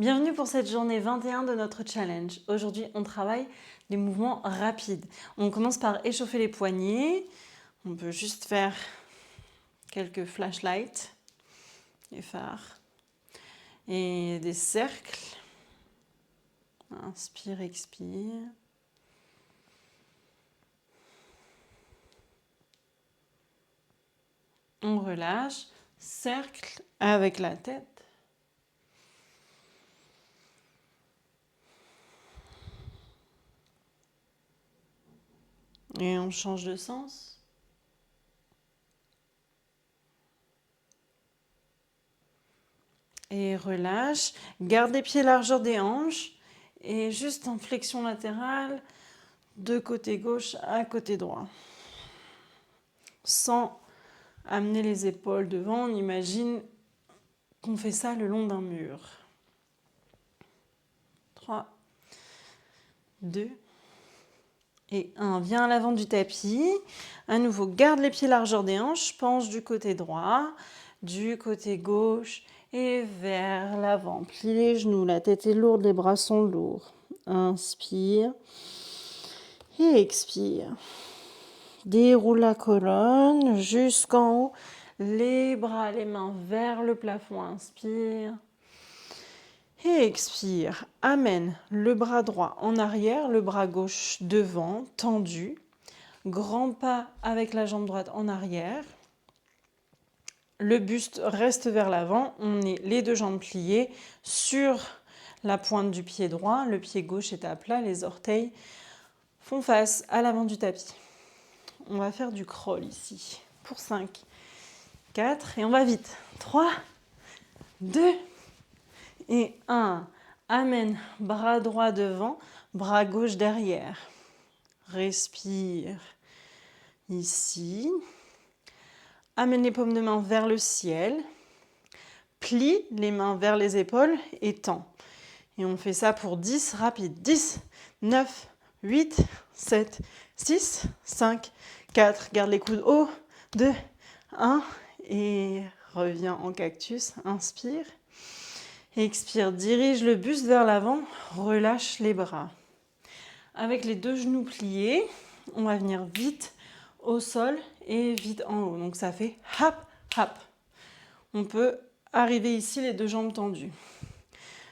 Bienvenue pour cette journée 21 de notre challenge. Aujourd'hui, on travaille des mouvements rapides. On commence par échauffer les poignets. On peut juste faire quelques flashlights, les phares, et des cercles. Inspire, expire. On relâche, cercle avec la tête. Et on change de sens. Et relâche. Garde les pieds largeur des hanches. Et juste en flexion latérale, de côté gauche à côté droit. Sans amener les épaules devant, on imagine qu'on fait ça le long d'un mur. 3, 2 et 1. Viens à l'avant du tapis. À nouveau, garde les pieds largeur des hanches, penche du côté droit, du côté gauche et vers l'avant. Plie les genoux, la tête est lourde, les bras sont lourds. Inspire et expire. Déroule la colonne jusqu'en haut. Les bras, les mains vers le plafond. Inspire. Et expire. Amène le bras droit en arrière, le bras gauche devant, tendu. Grand pas avec la jambe droite en arrière. Le buste reste vers l'avant. On est les deux jambes pliées sur la pointe du pied droit. Le pied gauche est à plat. Les orteils font face à l'avant du tapis. On va faire du crawl ici pour 5, 4 et on va vite. 3, 2 et 1. Amène, bras droit devant, bras gauche derrière. Respire ici. Amène les paumes de main vers le ciel. Plie les mains vers les épaules et tends. Et on fait ça pour 10 rapide. 10, 9, 8, 7, 6, 5, 4. Garde les coudes haut. 2, 1 et reviens en cactus. Inspire. Expire. Dirige le buste vers l'avant. Relâche les bras. Avec les deux genoux pliés, on va venir vite au sol et vite en haut. Donc ça fait hop, hop. On peut arriver ici les deux jambes tendues.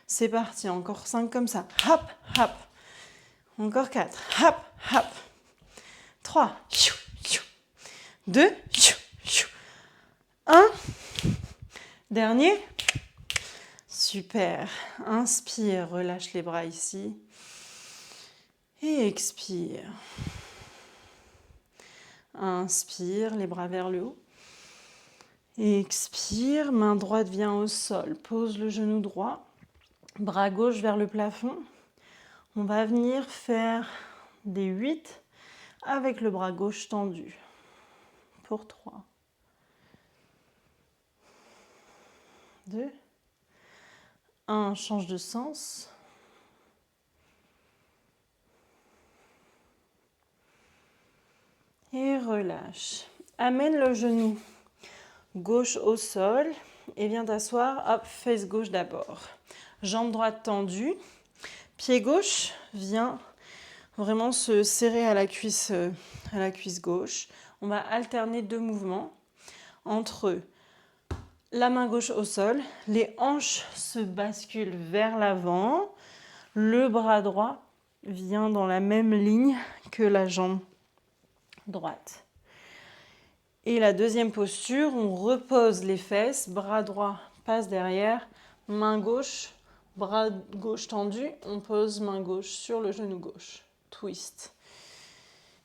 C'est parti, encore 5 comme ça. Hop, hop. Encore 4. Hop, hop. 3. 2. 1. Dernier. Super. Inspire, relâche les bras ici. Et expire. Inspire, les bras vers le haut. Expire, main droite vient au sol. Pose le genou droit. Bras gauche vers le plafond. On va venir faire des 8 avec le bras gauche tendu. Pour 3. 2. 1. Change de sens. Et relâche. Amène le genou gauche au sol et viens t'asseoir. Hop, fesse gauche d'abord. Jambe droite tendue. Pied gauche vient vraiment se serrer à la cuisse gauche. On va alterner deux mouvements entre la main gauche au sol. Les hanches se basculent vers l'avant. Le bras droit vient dans la même ligne que la jambe droite. Et la deuxième posture, on repose les fesses, bras droit passe derrière, main gauche, bras gauche tendu, on pose main gauche sur le genou gauche. Twist.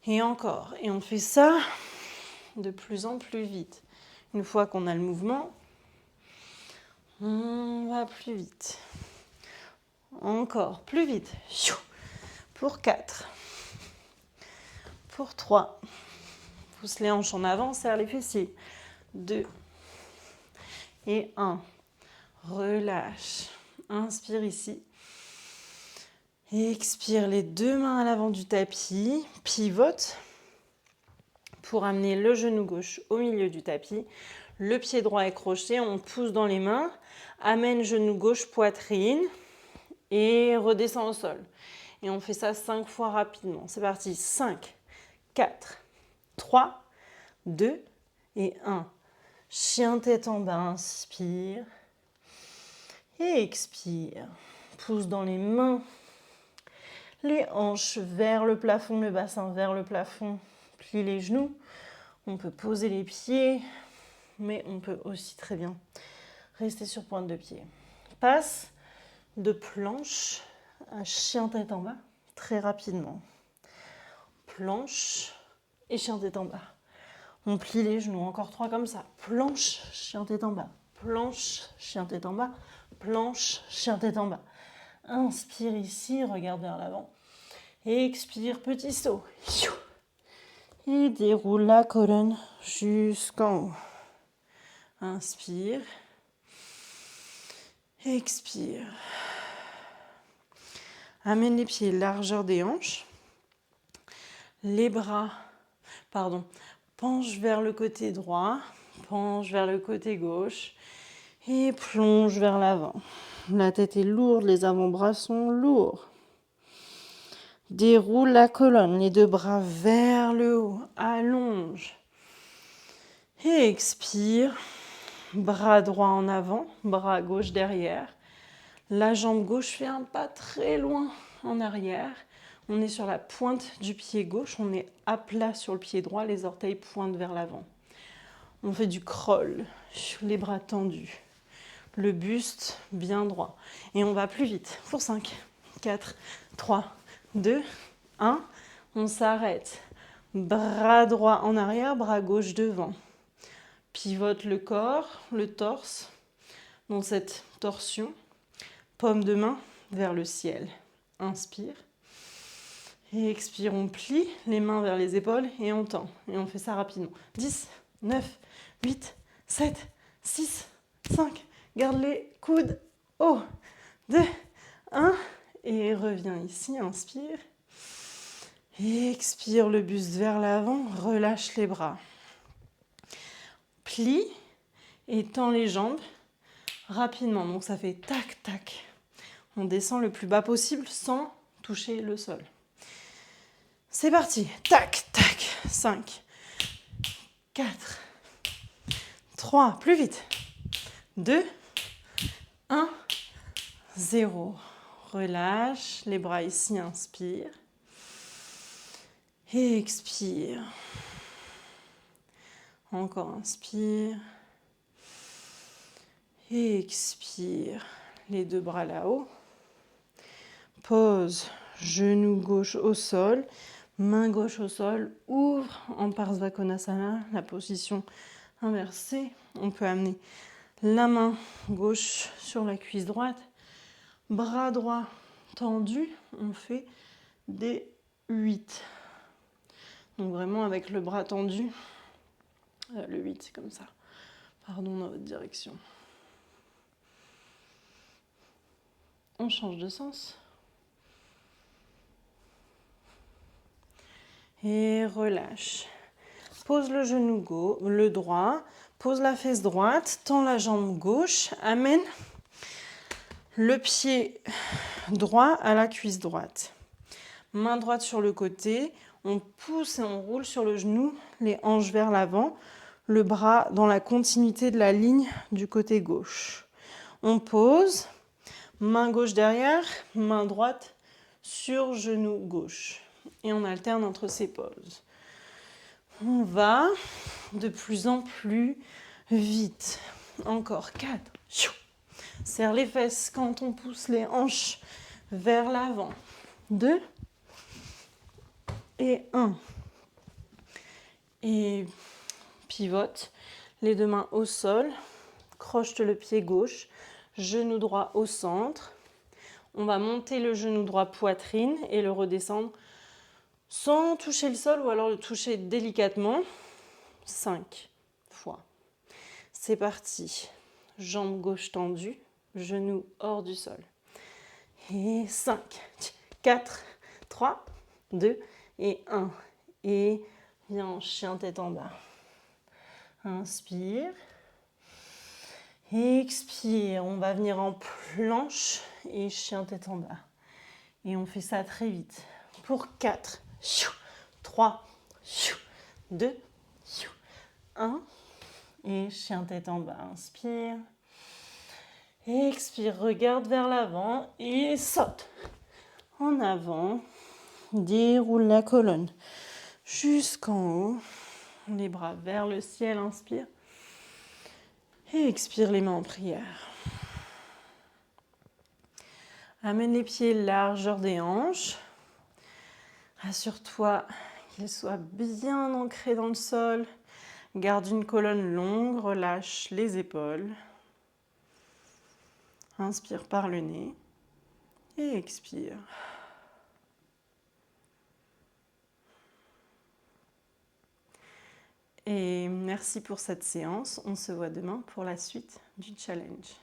Et encore. Et on fait ça de plus en plus vite. Une fois qu'on a le mouvement, on va plus vite. Encore, plus vite. Pour 4. Pour 3. Pousse les hanches en avant, serre les fessiers. 2. Et 1. Relâche. Inspire ici. Expire les deux mains à l'avant du tapis. Pivote pour amener le genou gauche au milieu du tapis. Le pied droit est crochet, on pousse dans les mains. Amène genou gauche, poitrine. et redescends au sol. Et on fait ça 5 fois rapidement. C'est parti. 5, 4, 3, 2 et 1. Chien tête en bas, inspire. Et expire. Pousse dans les mains. Les hanches vers le plafond, le bassin vers le plafond. Plie les genoux. On peut poser les pieds, mais on peut aussi très bien rester sur pointe de pied. Passe de planche à chien tête en bas très rapidement. Planche et chien tête en bas. On plie les genoux, encore 3 comme ça. Planche, chien tête en bas. Planche, chien tête en bas. Planche, chien tête en bas. Inspire ici, regarde vers l'avant. Expire, petit saut. Et déroule la colonne jusqu'en haut. Inspire. Expire. Amène les pieds largeur des hanches. Les bras, penche vers le côté droit, penche vers le côté gauche et plonge vers l'avant. La tête est lourde, les avant-bras sont lourds. Déroule la colonne, les 2 bras vers le haut, allonge. Et expire, bras droit en avant, bras gauche derrière. La jambe gauche fait un pas très loin en arrière. On est sur la pointe du pied gauche, on est à plat sur le pied droit, les orteils pointent vers l'avant. On fait du crawl, les bras tendus, le buste bien droit. Et on va plus vite pour 5, 4, 3, 2, 1. On s'arrête. Bras droit en arrière, bras gauche devant. Pivote le corps, le torse dans cette torsion. Paume de main vers le ciel. Inspire. Et expire, on plie les mains vers les épaules et on tend. Et on fait ça rapidement. 10, 9, 8, 7, 6, 5. Garde les coudes haut. 2, 1. Et reviens ici, inspire. Et expire le buste vers l'avant, relâche les bras. Plie et tend les jambes rapidement. Donc ça fait tac, tac. On descend le plus bas possible sans toucher le sol. C'est parti. Tac, tac. 5, 4, 3, plus vite. 2, 1, 0. Relâche les bras ici, inspire. Et expire. Encore inspire. Et expire. Les 2 bras là-haut. Pose, genou gauche au sol. Main gauche au sol, ouvre en Parsvakonasana, la position inversée. On peut amener la main gauche sur la cuisse droite, bras droit tendu. On fait des 8. Donc vraiment avec le bras tendu, le 8 c'est comme ça. Pardon, dans votre direction. On change de sens. Et relâche. Pose le genou gauche, le droit. Pose la fesse droite. Tends la jambe gauche. Amène le pied droit à la cuisse droite. Main droite sur le côté. On pousse et on roule sur le genou. Les hanches vers l'avant. Le bras dans la continuité de la ligne du côté gauche. On pose. Main gauche derrière. Main droite sur genou gauche. Et on alterne entre ces poses. On va de plus en plus vite. Encore 4. Serre les fesses quand on pousse les hanches vers l'avant. 2 et 1. Et pivote. Les 2 mains au sol. Crochete le pied gauche. Genou droit au centre. On va monter le genou droit poitrine et le redescendre sans toucher le sol ou alors le toucher délicatement. 5 fois. C'est parti. Jambe gauche tendue, genou hors du sol. Et 5, 4, 3, 2 et 1. Et viens en chien tête en bas. Inspire. Expire, on va venir en planche et chien tête en bas. Et on fait ça très vite. Pour 4, 3, 2, 1. Et chien tête en bas, inspire. Expire, regarde vers l'avant et saute. En avant, déroule la colonne jusqu'en haut. Les bras vers le ciel, inspire. Et expire les mains en prière. Amène les pieds largeur des hanches. Assure-toi qu'ils soient bien ancrés dans le sol. Garde une colonne longue, relâche les épaules. Inspire par le nez et expire. Et merci pour cette séance. On se voit demain pour la suite du challenge.